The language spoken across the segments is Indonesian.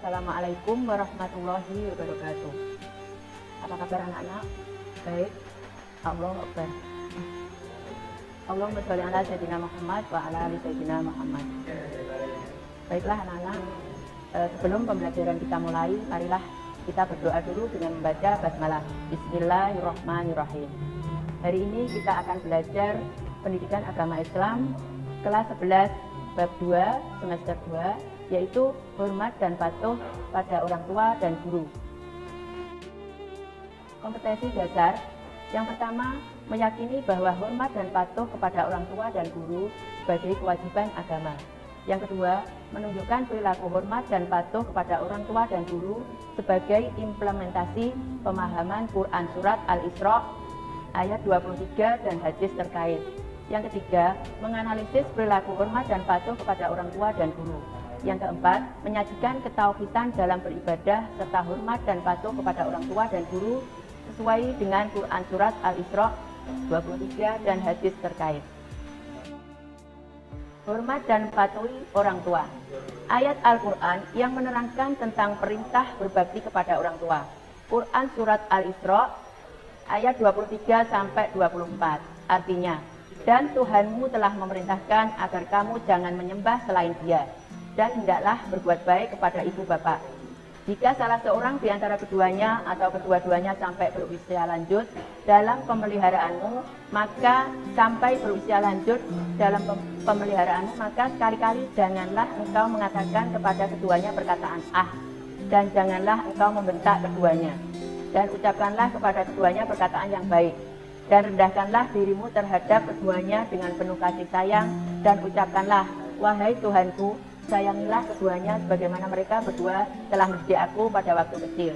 Assalamualaikum warahmatullahi wabarakatuh. Apa kabar anak-anak? Baik. Allahu Akbar. Allahumma sholli ala sayyidina Muhammad wa ala ali sayyidina Muhammad. Baiklah anak-anak, sebelum pembelajaran kita mulai, marilah kita berdoa dulu dengan membaca basmalah. Bismillahirrahmanirrahim. Hari ini kita akan belajar pendidikan agama Islam kelas 11 bab 2 semester 2, yaitu hormat dan patuh pada orang tua dan guru. Kompetensi dasar yang pertama, meyakini bahwa hormat dan patuh kepada orang tua dan guru sebagai kewajiban agama. Yang kedua, menunjukkan perilaku hormat dan patuh kepada orang tua dan guru sebagai implementasi pemahaman Quran Surat Al-Isra ayat 23 dan hadis terkait. Yang ketiga, menganalisis perilaku hormat dan patuh kepada orang tua dan guru. Yang keempat, menyajikan ketauhidan dalam beribadah serta hormat dan patuh kepada orang tua dan guru sesuai dengan Quran Surat Al-Isra 23 dan hadis terkait. Hormat dan patuhi orang tua. Ayat Al-Quran yang menerangkan tentang perintah berbakti kepada orang tua. Quran Surat Al-Isra ayat 23 sampai 24. Artinya, dan Tuhanmu telah memerintahkan agar kamu jangan menyembah selain Dia, dan hendaklah berbuat baik kepada ibu bapak. Jika salah seorang di antara keduanya atau kedua-duanya sampai berusia lanjut dalam pemeliharaanmu, maka sampai berusia lanjut dalam pemeliharaanmu, maka sekali-kali janganlah engkau mengatakan kepada keduanya perkataan ah, dan janganlah engkau membentak keduanya, dan ucapkanlah kepada keduanya perkataan yang baik, dan rendahkanlah dirimu terhadap keduanya dengan penuh kasih sayang, dan ucapkanlah, wahai Tuhanku, sayangilah keduanya sebagaimana mereka berdua telah mendidik aku pada waktu kecil.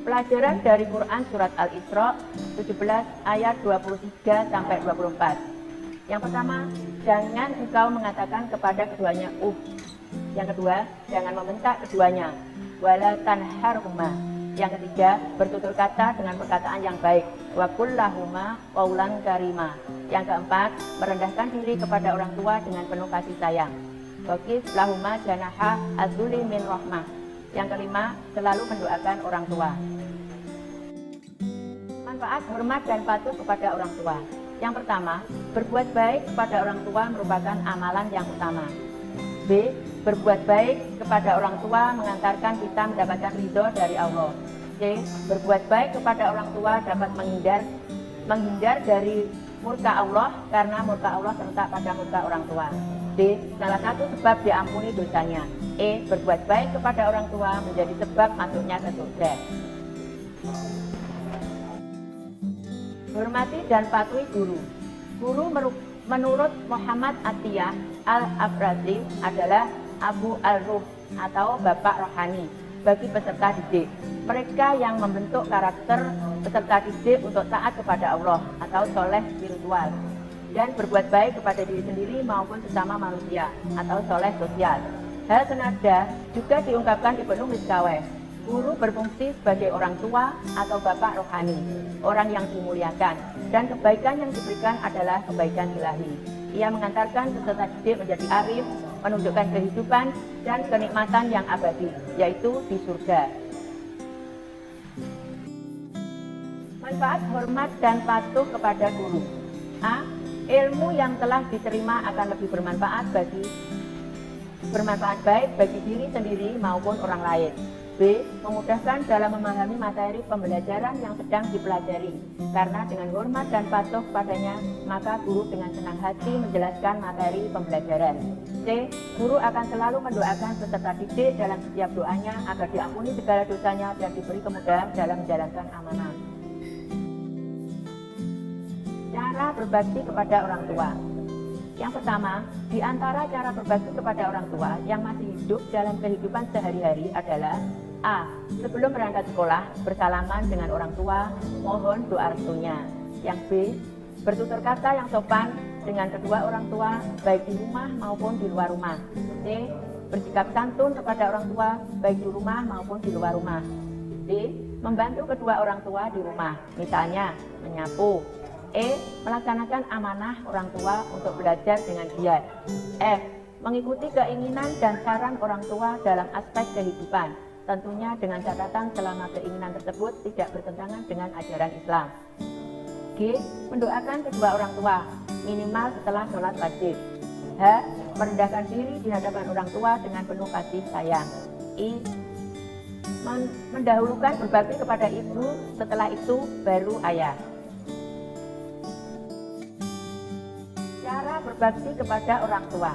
Pelajaran dari Quran Surat Al-Isra 17 ayat 23 sampai 24. Yang pertama, jangan engkau mengatakan kepada keduanya Yang kedua, jangan membentak keduanya. Wala tanharhuma. Yang ketiga, bertutur kata dengan perkataan yang baik. Wa qul lahuma qaulan karima. Yang keempat, merendahkan diri kepada orang tua dengan penuh kasih sayang. Waqif lahuma janaha azuli min rahmah. Yang kelima, selalu mendoakan orang tua. Manfaat hormat dan patuh kepada orang tua. Yang pertama, berbuat baik kepada orang tua merupakan amalan yang utama. B. Berbuat baik kepada orang tua mengantarkan kita mendapatkan ridho dari Allah. C. Berbuat baik kepada orang tua dapat menghindar dari murka Allah karena murka Allah terletak pada murka orang tua. D. Salah satu sebab diampuni dosanya. E. Berbuat baik kepada orang tua menjadi sebab masuknya ke surga. Hormati dan patuhi guru. Guru menurut Muhammad Atiyah Al-Abrazi adalah Abu Al-Ruh atau Bapak Rohani bagi peserta didik. Mereka yang membentuk karakter peserta didik untuk taat kepada Allah atau soleh spiritual dan berbuat baik kepada diri sendiri maupun sesama manusia atau soleh sosial. Hal senada juga diungkapkan di Ibnu Miskaweh. Guru berfungsi sebagai orang tua atau bapak rohani, orang yang dimuliakan, dan kebaikan yang diberikan adalah kebaikan ilahi. Ia mengantarkan peserta didik menjadi arif, menunjukkan kehidupan dan kenikmatan yang abadi, yaitu di surga. Manfaat hormat dan patuh kepada guru. A. Ilmu yang telah diterima akan lebih bermanfaat baik bagi diri sendiri maupun orang lain. B. Memudahkan dalam memahami materi pembelajaran yang sedang dipelajari. Karena dengan hormat dan patuh padanya, maka guru dengan senang hati menjelaskan materi pembelajaran. C. Guru akan selalu mendoakan peserta didik dalam setiap doanya agar diampuni segala dosanya dan diberi kemudahan dalam menjalankan amanah. Cara berbakti kepada orang tua. Yang pertama, di antara cara berbakti kepada orang tua yang masih hidup dalam kehidupan sehari-hari adalah A. Sebelum berangkat sekolah, bersalaman dengan orang tua, mohon doa restunya. Yang B. Bertutur kata yang sopan dengan kedua orang tua, baik di rumah maupun di luar rumah. C. Bersikap santun kepada orang tua, baik di rumah maupun di luar rumah. D. Membantu kedua orang tua di rumah, misalnya menyapu. E. Melaksanakan amanah orang tua untuk belajar dengan giat. F. mengikuti keinginan dan saran orang tua dalam aspek kehidupan, tentunya dengan catatan selama keinginan tersebut tidak bertentangan dengan ajaran Islam. G. Mendoakan kedua orang tua, minimal setelah sholat wajib. H. Merendahkan diri di hadapan orang tua dengan penuh kasih sayang. I. Mendahulukan berbakti kepada ibu, setelah itu baru ayah. Cara berbakti kepada orang tua.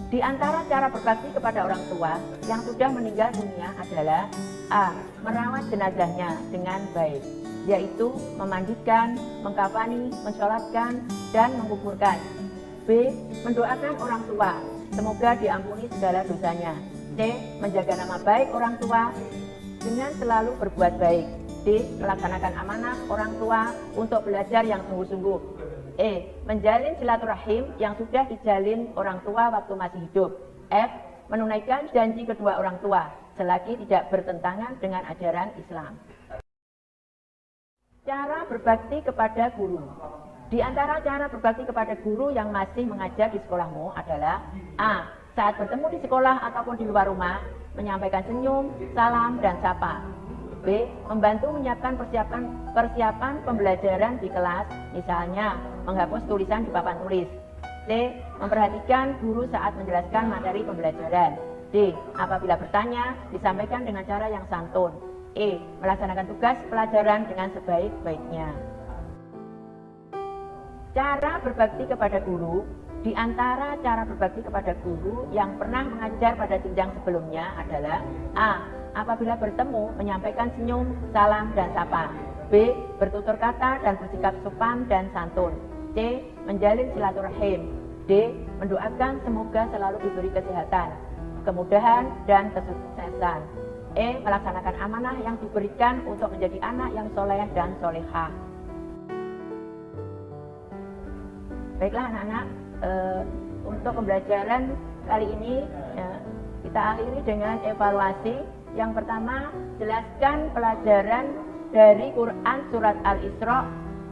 Di antara cara berbakti kepada orang tua yang sudah meninggal dunia adalah A. Merawat jenazahnya dengan baik, yaitu memandikan, mengkafani, mensolatkan, dan menguburkan. B. Mendoakan orang tua, semoga diampuni segala dosanya. C. Menjaga nama baik orang tua dengan selalu berbuat baik. D. Melaksanakan amanah orang tua untuk belajar yang sungguh-sungguh. E. Menjalin silaturahim yang sudah dijalin orang tua waktu masih hidup. F. Menunaikan janji kedua orang tua selagi tidak bertentangan dengan ajaran Islam. Cara berbakti kepada guru. Di antara cara berbakti kepada guru yang masih mengajar di sekolahmu adalah A. Saat bertemu di sekolah ataupun di luar rumah, menyampaikan senyum, salam, dan sapa. B. Membantu menyiapkan persiapan pembelajaran di kelas, misalnya menghapus tulisan di papan tulis. C. Memperhatikan guru saat menjelaskan materi pembelajaran. D. Apabila bertanya, disampaikan dengan cara yang santun. E. Melaksanakan tugas pelajaran dengan sebaik-baiknya. Cara berbakti kepada guru. Di antara cara berbakti kepada guru yang pernah mengajar pada jenjang sebelumnya adalah A. Apabila bertemu, menyampaikan senyum, salam, dan sapa. B. Bertutur kata dan bersikap sopan dan santun. C. Menjalin silaturahim. D. Mendoakan semoga selalu diberi kesehatan, kemudahan, dan kesuksesan. E. Melaksanakan amanah yang diberikan untuk menjadi anak yang soleh dan solehah. Baiklah anak-anak, untuk pembelajaran kali ini kita akhiri dengan evaluasi. Yang pertama, jelaskan pelajaran dari Quran Surat Al-Isra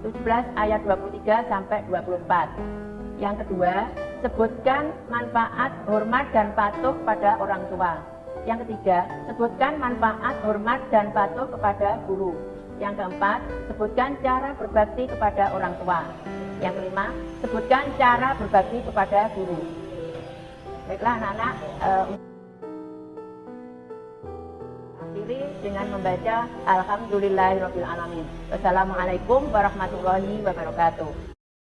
17 ayat 23 sampai 24. Yang kedua, sebutkan manfaat, hormat, dan patuh pada orang tua. Yang ketiga, sebutkan manfaat, hormat, dan patuh kepada guru. Yang keempat, sebutkan cara berbakti kepada orang tua. Yang kelima, sebutkan cara berbakti kepada guru. Baiklah anak-anak, akhiri dengan membaca Alhamdulillahirrahmanirrahim. Wassalamualaikum warahmatullahi wabarakatuh.